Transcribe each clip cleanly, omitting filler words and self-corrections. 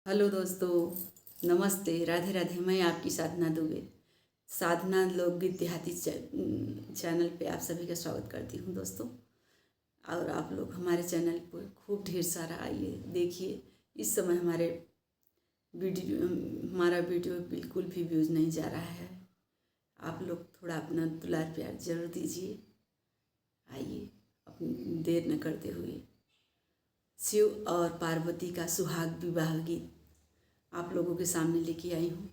Hello दोस्तों, नमस्ते, राधे राधे। मैं आपकी साधना दुबे, साधना लोकगीत देहाती चैनल पे आप सभी का स्वागत करती हूँ दोस्तों। और आप लोग हमारे चैनल पर खूब ढेर सारा आइए देखिए। इस समय हमारा वीडियो बिल्कुल भी व्यूज़ नहीं जा रहा है। आप लोग थोड़ा अपना दुलार प्यार जरूर दीजिए। आइए अपनी देर न करते हुए शिव और पार्वती का सुहाग विवाह गीत आप लोगों के सामने लेके आई हूँ।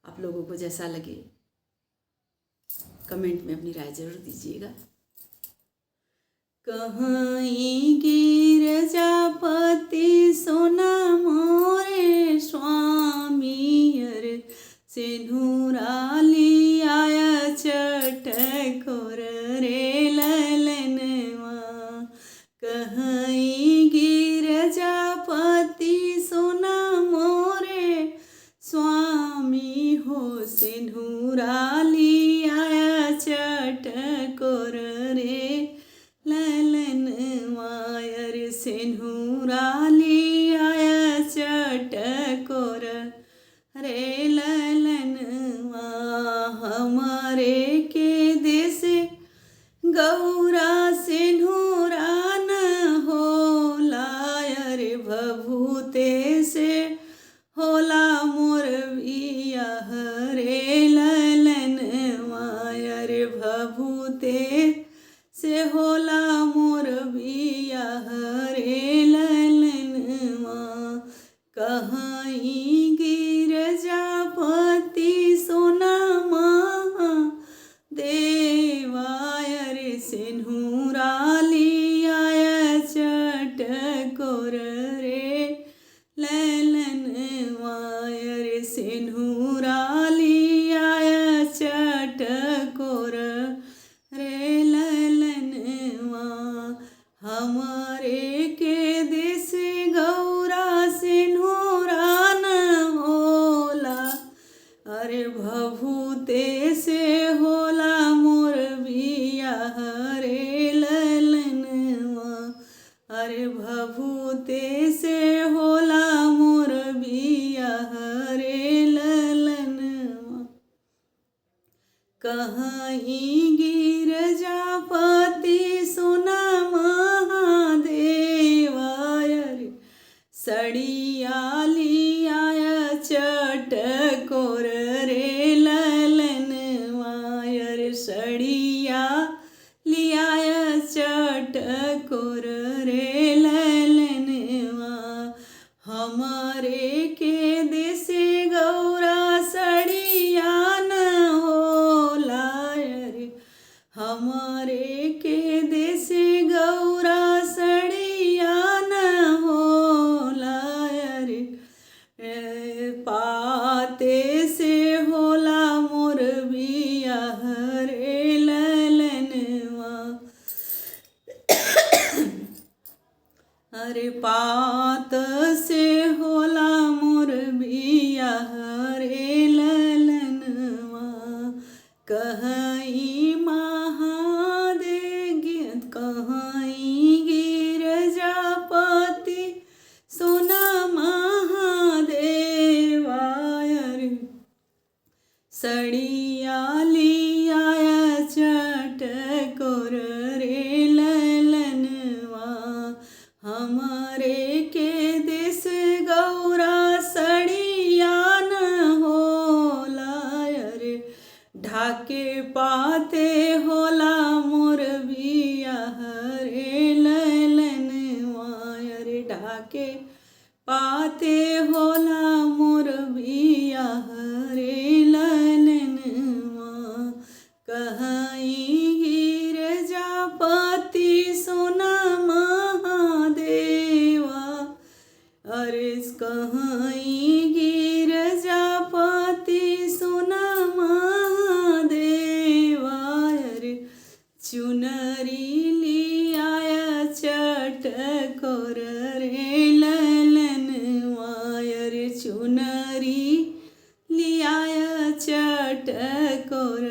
आप लोगों को जैसा लगे कमेंट में अपनी राय जरूर दीजिएगा। कहीं गिरजापति सोना मोरे स्वामी अर सिंधूरा लिया चटकोर रे ललनवा। कहीं गिरजापति सोना मोरे स्वामी हो सिंधूरा लिया चटकोर रे ललनवा अर सिंधूरा लिया चटकोर रे ललनवा। हमारे के देश गौरा सिंधूरा न होला अरे भभूते से होला मोर बियाह रे ललनवा अरे भभूते से होला मोर बियाह रे ललनवा। कहीं गिरजापति सोना देवा अरे सिंधूरा लिया चटकोर रे ललनवा अरे सिंधूरा लिया चटकोर रे ललनवा। हमारे के देश गौरा सिंधूरा न होला अरे भभूते से होला मोर बियाह रे ललनवा अरे भभूते से होला मोर बियाह रे ललनवा। कहीं गिरजापति सोना महादेवा अरे सड़िया लिया चटकोर रे ललनवा अरे सड़िया लिया चटकोर रे ललनवा। हमारे के देश गौरा सड़िया न होला अरे हमारे के देश गौरा सड़िया न होला अरे पाते से होला मोर बियाह रे ललनवा अरे पात से होला मोर बियाह रे ललनवा। कहीं महादेव कहीं गिरजापति सोना महादेवा अरे सड़िया लिया चटकोर रे ललनवा। हमारे के देश गौरा सड़िया न होला अरे ढाके पाते होला मोर बियाह रे ललनवा अरे ढाके पाते होला मोर बियाह रे ललनवा। कहीं गिरजापति सोना महादेवा अरे कहीं गिरजापति सोना महादेवा अरे चुनरी लिया चटकोर रे ललनवा अरे चुनरी लिया चटकोर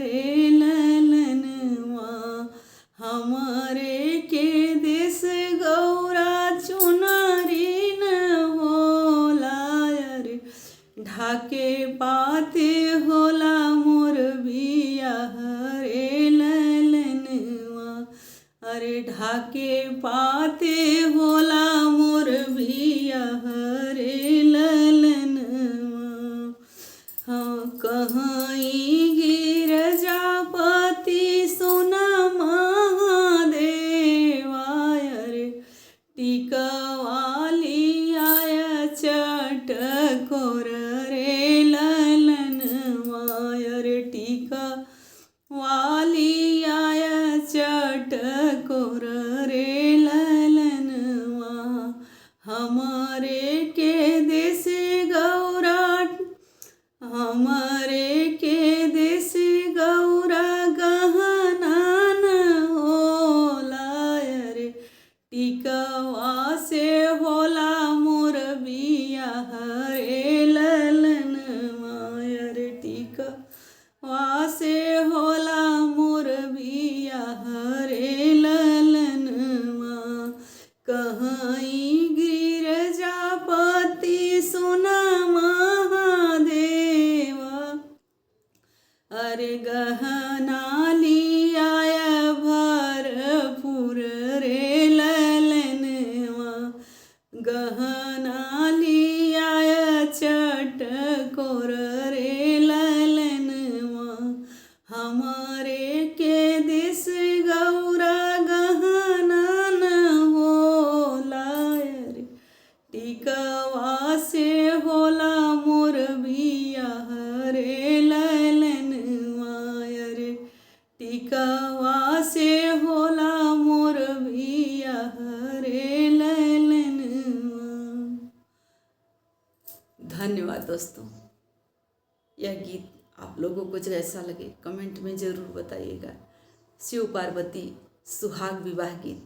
रे ललनवा। हमारे के देश गौरा चुनरी न होला ढाके पाते होला मोर बियाह रे ललनवा। अरे ढाके पाते होला मोर बियाह रे ललनवा। हाँ कहीं गिरजापति सोना महादेवा। अरे टिकवाली आया चटकोर रे ललनवा। अरे टिकवाली आया चटकोर रे ललनवा। हमारे के देश गौरा हमारे के देश गौरा गहना न होला। अरे टिकवा से होला मोर बियाह रे ललनवा। अरे टिकवा से होला मोर बियाह रे ललनवा। कहीं गिरजापति सोना महादेवा। अरे गहना लियाया भरपूर रे ललनवा। गहना लियाया चटकोर रे ललनवा। हमारे के देश गौरा गहना न होला। अरे टिकवा से होला मोर बियाह रे ललनवा। अरे टिकवा से होला मोर बियाह रे ललनवा। धन्यवाद दोस्तों। यह गीत आप लोगों को कैसा लगे कमेंट में ज़रूर बताइएगा। शिव पार्वती सुहाग विवाह गीत